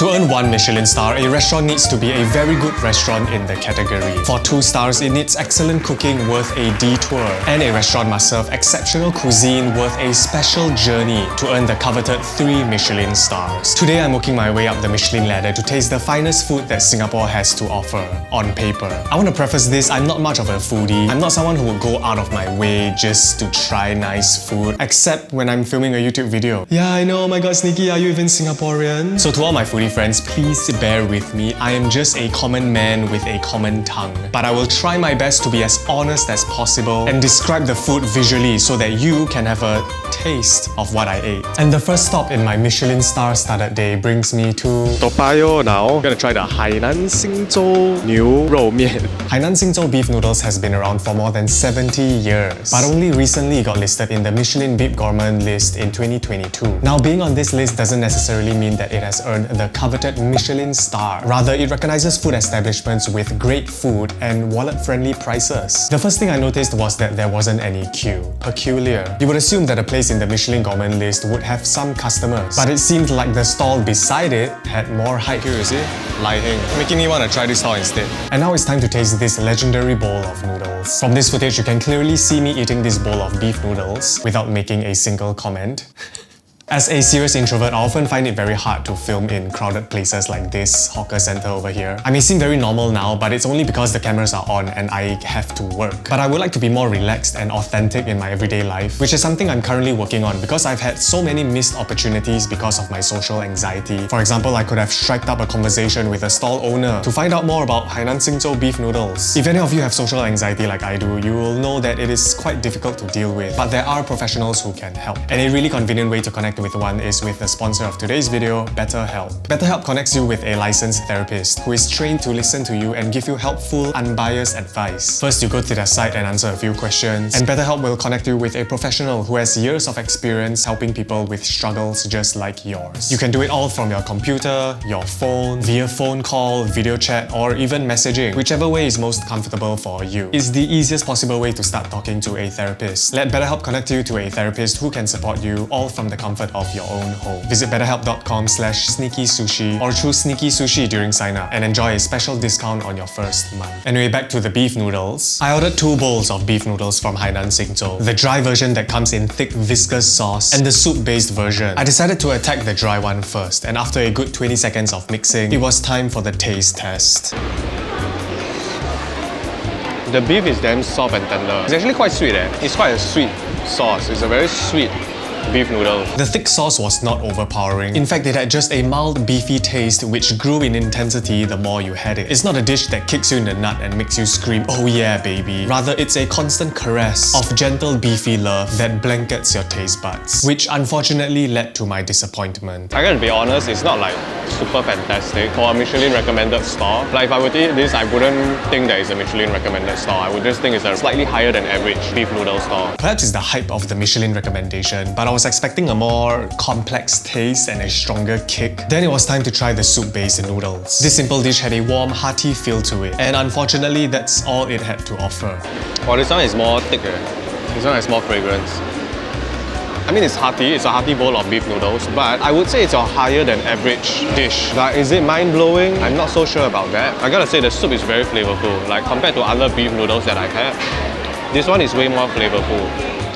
To earn 1 Michelin star, a restaurant needs to be a very good restaurant in the category. For 2 stars, it needs excellent cooking worth a detour. And a restaurant must serve exceptional cuisine worth a special journey to earn the coveted 3 Michelin stars. Today, I'm working my way up the Michelin ladder to taste the finest food that Singapore has to offer, on paper. I want to preface this, I'm not much of a foodie. I'm not someone who would go out of my way just to try nice food, except when I'm filming a YouTube video. Yeah, I know, oh my god, Sneaky, are you even Singaporean? So to all my foodie friends, please bear with me. I am just a common man with a common tongue. But I will try my best to be as honest as possible and describe the food visually so that you can have a taste of what I ate. And the first stop in my Michelin star-studded day brings me to Toa Payoh now. I'm gonna try the Hainan Xingzhou Niu Rou Mian. Hainan Xingzhou beef noodles has been around for more than 70 years, but only recently got listed in the Michelin Beef Gourmet list in 2022. Now, being on this list doesn't necessarily mean that it has earned the coveted Michelin star. Rather, it recognizes food establishments with great food and wallet-friendly prices. The first thing I noticed was that there wasn't any queue. Peculiar. You would assume that a place in the Michelin Gourmet list would have some customers, but it seemed like the stall beside it had more hype. Here, you see? Lai Heng, making me want to try this stall instead. And now it's time to taste this legendary bowl of noodles. From this footage, you can clearly see me eating this bowl of beef noodles without making a single comment. As a serious introvert, I often find it very hard to film in crowded places like this hawker center over here. I may seem very normal now, but it's only because the cameras are on and I have to work. But I would like to be more relaxed and authentic in my everyday life, which is something I'm currently working on because I've had so many missed opportunities because of my social anxiety. For example, I could have struck up a conversation with a stall owner to find out more about Hainan Xingzhou beef noodles. If any of you have social anxiety like I do, you will know that it is quite difficult to deal with, but there are professionals who can help. And a really convenient way to connect with one is with the sponsor of today's video, BetterHelp. BetterHelp connects you with a licensed therapist who is trained to listen to you and give you helpful, unbiased advice. First, you go to their site and answer a few questions, and BetterHelp will connect you with a professional who has years of experience helping people with struggles just like yours. You can do it all from your computer, your phone, via phone call, video chat, or even messaging, whichever way is most comfortable for you. It's the easiest possible way to start talking to a therapist. Let BetterHelp connect you to a therapist who can support you all from the comfort of your own home. Visit betterhelp.com/sneakysushi or choose Sneaky Sushi during sign-up and enjoy a special discount on your first month. Anyway, back to the beef noodles. I ordered 2 bowls of beef noodles from Hainan Xingzhou, the dry version that comes in thick viscous sauce and the soup-based version. I decided to attack the dry one first, and after a good 20 seconds of mixing, it was time for the taste test. The beef is damn soft and tender. It's actually quite sweet. It's quite a sweet sauce. It's a very sweet beef noodle. The thick sauce was not overpowering. In fact, it had just a mild beefy taste which grew in intensity the more you had it. It's not a dish that kicks you in the nut and makes you scream, "Oh yeah, baby." Rather, it's a constant caress of gentle beefy love that blankets your taste buds, which unfortunately led to my disappointment. I gotta be honest, it's not like super fantastic for a Michelin recommended store. Like if I were to eat this, I wouldn't think that it's a Michelin recommended store. I would just think it's a slightly higher than average beef noodle store. Perhaps it's the hype of the Michelin recommendation, but I was expecting a more complex taste and a stronger kick. Then it was time to try the soup-based noodles. This simple dish had a warm, hearty feel to it, and unfortunately, that's all it had to offer. Oh, this one is more thicker. This one has more fragrance. I mean, it's hearty. It's a hearty bowl of beef noodles, but I would say it's a higher than average dish. Like, is it mind-blowing? I'm not so sure about that. I gotta say, the soup is very flavorful. Like, compared to other beef noodles that I've had, this one is way more flavorful.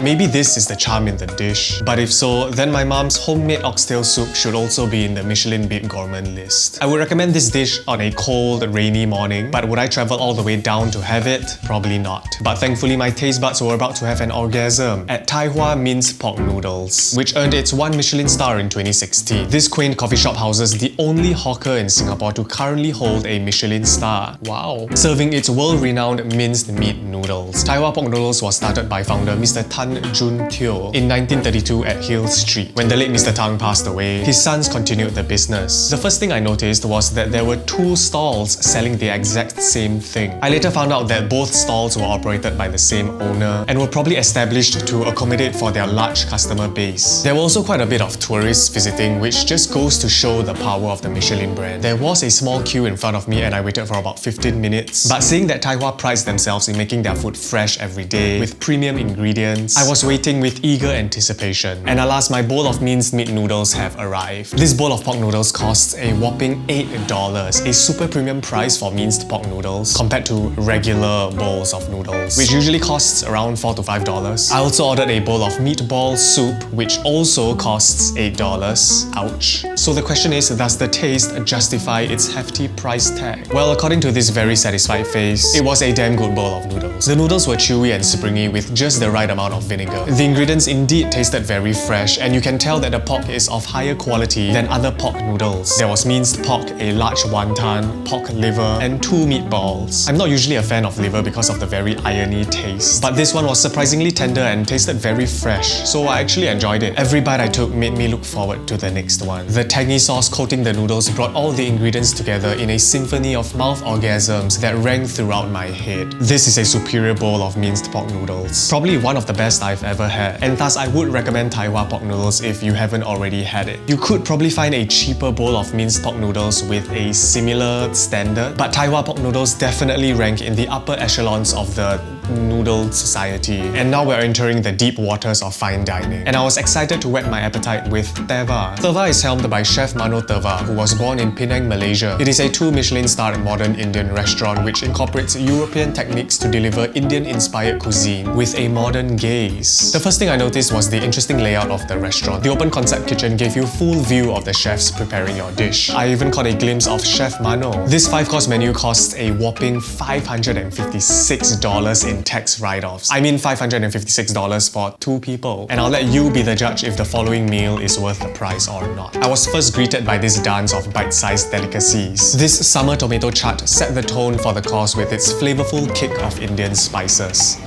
Maybe this is the charm in the dish, but if so, then my mom's homemade oxtail soup should also be in the Michelin Beef Gourmet list. I would recommend this dish on a cold, rainy morning, but would I travel all the way down to have it? Probably not. But thankfully, my taste buds were about to have an orgasm at Tai Hwa Pork Noodles, which earned its 1 Michelin star in 2016. This quaint coffee shop houses the only hawker in Singapore to currently hold a Michelin star. Wow. Serving its world-renowned minced meat noodles. Tai Hwa Pork Noodles was started by founder Mr. Tan Jun Teo in 1932 at Hill Street. When the late Mr. Tang passed away, his sons continued the business. The first thing I noticed was that there were 2 stalls selling the exact same thing. I later found out that both stalls were operated by the same owner and were probably established to accommodate for their large customer base. There were also quite a bit of tourists visiting, which just goes to show the power of the Michelin brand. There was a small queue in front of me and I waited for about 15 minutes. But seeing that Tai Hwa prides themselves in making their food fresh every day with premium ingredients, I was waiting with eager anticipation. And alas, my bowl of minced meat noodles have arrived. This bowl of pork noodles costs a whopping $8, a super premium price for minced pork noodles compared to regular bowls of noodles, which usually costs around $4 to $5. I also ordered a bowl of meatball soup, which also costs $8. Ouch. So the question is, does the taste justify its hefty price tag? Well, according to this very satisfied face, it was a damn good bowl of noodles. The noodles were chewy and springy with just the right amount of vinegar. The ingredients indeed tasted very fresh, and you can tell that the pork is of higher quality than other pork noodles. There was minced pork, a large wonton, pork liver, and 2 meatballs. I'm not usually a fan of liver because of the very irony taste, but this one was surprisingly tender and tasted very fresh, so I actually enjoyed it. Every bite I took made me look forward to the next one. The tangy sauce coating the noodles brought all the ingredients together in a symphony of mouth orgasms that rang throughout my head. This is a superior bowl of minced pork noodles. Probably one of the best I've ever had, and thus I would recommend Tai Hwa Pork Noodles if you haven't already had it. You could probably find a cheaper bowl of minced pork noodles with a similar standard, but Tai Hwa Pork Noodles definitely rank in the upper echelons of the noodle society. And now we're entering the deep waters of fine dining, and I was excited to whet my appetite with Thevar. Thevar is helmed by Chef Mano Thevar, who was born in Penang, Malaysia. It is a 2 Michelin-starred modern Indian restaurant which incorporates European techniques to deliver Indian-inspired cuisine with a modern gaze. The first thing I noticed was the interesting layout of the restaurant. The open concept kitchen gave you full view of the chefs preparing your dish. I even caught a glimpse of Chef Mano. This 5-course menu costs a whopping $556 in tax write-offs. I mean $556 for 2 people. And I'll let you be the judge if the following meal is worth the price or not. I was first greeted by this dance of bite-sized delicacies. This summer tomato chaat set the tone for the course with its flavorful kick of Indian spices.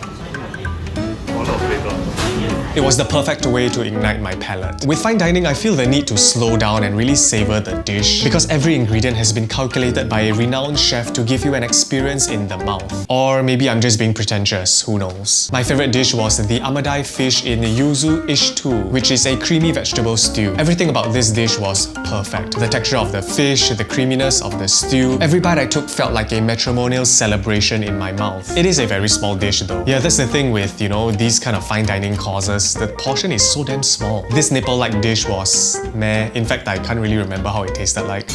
It was the perfect way to ignite my palate. With fine dining, I feel the need to slow down and really savor the dish because every ingredient has been calculated by a renowned chef to give you an experience in the mouth. Or maybe I'm just being pretentious, who knows. My favorite dish was the amadai fish in yuzu ishtu, which is a creamy vegetable stew. Everything about this dish was perfect. The texture of the fish, the creaminess of the stew. Every bite I took felt like a matrimonial celebration in my mouth. It is a very small dish though. Yeah, that's the thing with, these kind of fine dining courses. The portion is so damn small. This nipple-like dish was meh. In fact, I can't really remember how it tasted like.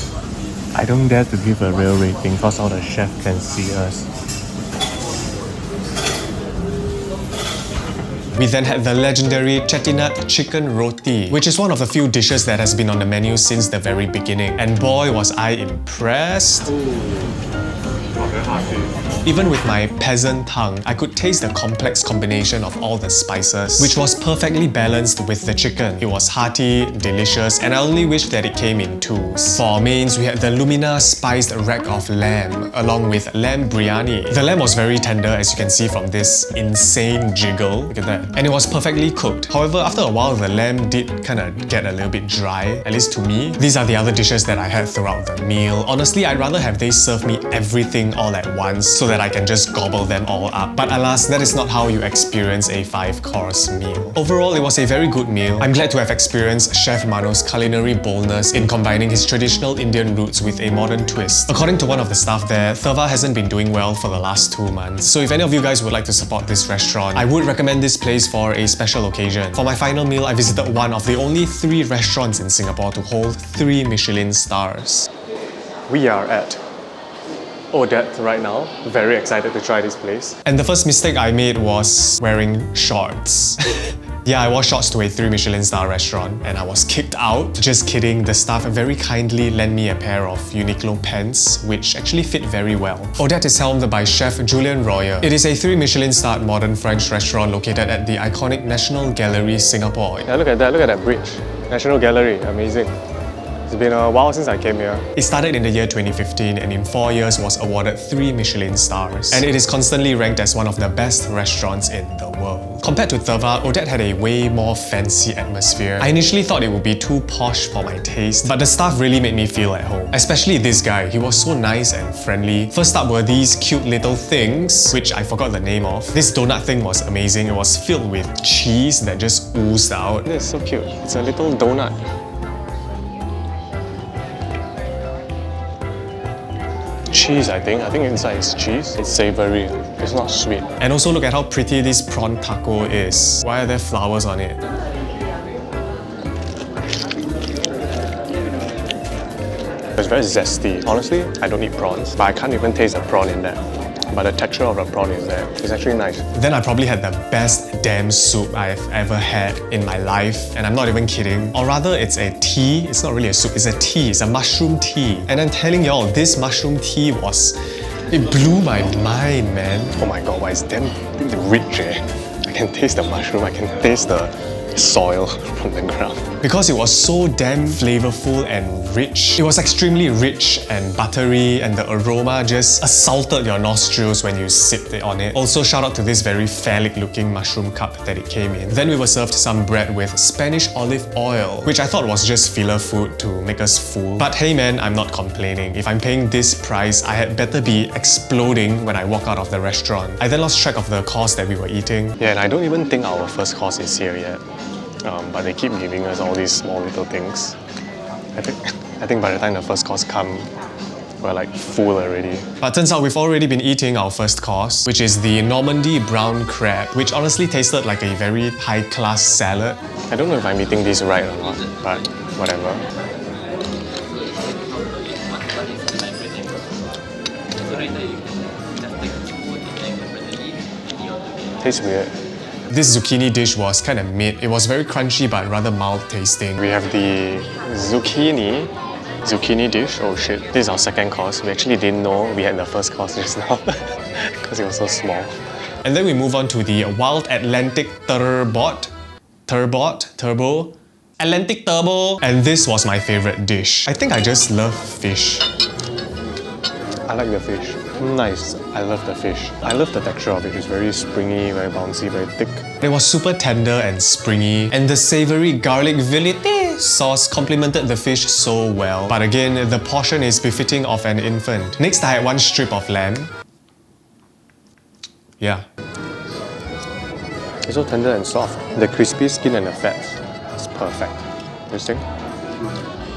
I don't dare to give a real rating because all the chef can see us. We then had the legendary chettinad chicken roti, which is one of the few dishes that has been on the menu since the very beginning. And boy, was I impressed! Even with my peasant tongue, I could taste the complex combination of all the spices, which was perfectly balanced with the chicken. It was hearty, delicious, and I only wish that it came in 2s. For our mains, we had the Lumina spiced rack of lamb, along with lamb biryani. The lamb was very tender, as you can see from this insane jiggle. Look at that. And it was perfectly cooked. However, after a while, the lamb did kind of get a little bit dry, at least to me. These are the other dishes that I had throughout the meal. Honestly, I'd rather have they serve me everything all at once so that I can just gobble them all up. But alas, that is not how you experience a 5-course meal. Overall, it was a very good meal. I'm glad to have experienced Chef Mano's culinary boldness in combining his traditional Indian roots with a modern twist. According to one of the staff there, Thevar hasn't been doing well for the last 2 months. So if any of you guys would like to support this restaurant, I would recommend this place for a special occasion. For my final meal, I visited one of the only 3 restaurants in Singapore to hold 3 Michelin stars. We are at Odette right now. Very excited to try this place. And the first mistake I made was wearing shorts. Yeah, I wore shorts to a 3 Michelin star restaurant and I was kicked out. Just kidding, the staff very kindly lent me a pair of Uniqlo pants, which actually fit very well. Odette is helmed by Chef Julien Royer. It is a 3 Michelin starred modern French restaurant located at the iconic National Gallery, Singapore. Yeah, look at that bridge. National Gallery, amazing. It's been a while since I came here. It started in the year 2015 and in 4 years was awarded 3 Michelin stars. And it is constantly ranked as one of the best restaurants in the world. Compared to Thevar, Odette had a way more fancy atmosphere. I initially thought it would be too posh for my taste, but the staff really made me feel at home. Especially this guy, he was so nice and friendly. First up were these cute little things, which I forgot the name of. This donut thing was amazing. It was filled with cheese that just oozed out. This is so cute. It's a little donut. cheese, I think. I think inside is cheese. It's savory. It's not sweet. And also look at how pretty this prawn taco is. Why are there flowers on it? It's very zesty. Honestly, I don't eat prawns, but I can't even taste the prawn in there. But the texture of the prawn is there. It's actually nice. Then I probably had the best damn soup I've ever had in my life. And I'm not even kidding. Or rather, it's a tea. It's not really a soup, it's a tea. It's a mushroom tea. And I'm telling y'all, this mushroom tea it blew my mind, man. Oh my god, why it's damn rich, eh? I can taste the mushroom, I can taste the soil from the ground. Because it was so damn flavorful and rich. It was extremely rich and buttery, and the aroma just assaulted your nostrils when you sipped it on it. Also, shout out to this very phallic looking mushroom cup that it came in. Then we were served some bread with Spanish olive oil, which I thought was just filler food to make us full. But hey man, I'm not complaining. If I'm paying this price, I had better be exploding when I walk out of the restaurant. I then lost track of the course that we were eating. Yeah, and I don't even think our first course is here yet. But they keep giving us all these small little things. I think by the time the first course comes, we're like full already. But turns out we've already been eating our first course, which is the Normandy brown crab, which honestly tasted like a very high-class salad. I don't know if I'm eating this right or not, but whatever. Tastes weird. This zucchini dish was kind of mid. It was very crunchy but rather mild tasting. We have the zucchini dish. Oh shit, this is our second course. We actually didn't know we had the first course just now because it was so small. And then we move on to the Wild Atlantic Turbo. Atlantic Turbo. And this was my favorite dish. I think I just love fish. I like the fish. Nice. I love the fish. I love the texture of it. It's very springy, very bouncy, very thick. It was super tender and springy, and the savory garlic villete sauce complemented the fish so well. But again, the portion is befitting of an infant. Next, I had one strip of lamb. Yeah. It's so tender and soft. The crispy skin and the fat is perfect. You think?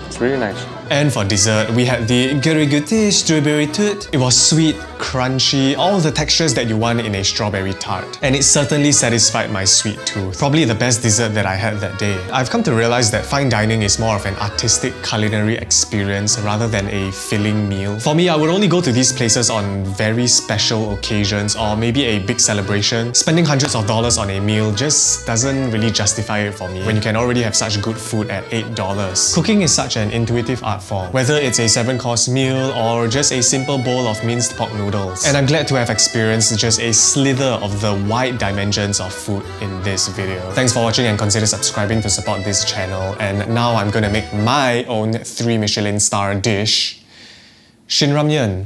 It's really nice. And for dessert, we had the Garigute strawberry toot. It was sweet, crunchy, all the textures that you want in a strawberry tart. And it certainly satisfied my sweet tooth. Probably the best dessert that I had that day. I've come to realize that fine dining is more of an artistic culinary experience rather than a filling meal. For me, I would only go to these places on very special occasions or maybe a big celebration. Spending hundreds of dollars on a meal just doesn't really justify it for me when you can already have such good food at $8. Cooking is such an intuitive art form, whether it's a 7-course meal or just a simple bowl of minced pork noodles. And I'm glad to have experienced just a slither of the wide dimensions of food in this video. Thanks for watching and consider subscribing to support this channel. And now I'm gonna make my own 3 Michelin star dish, Shin Ramyun.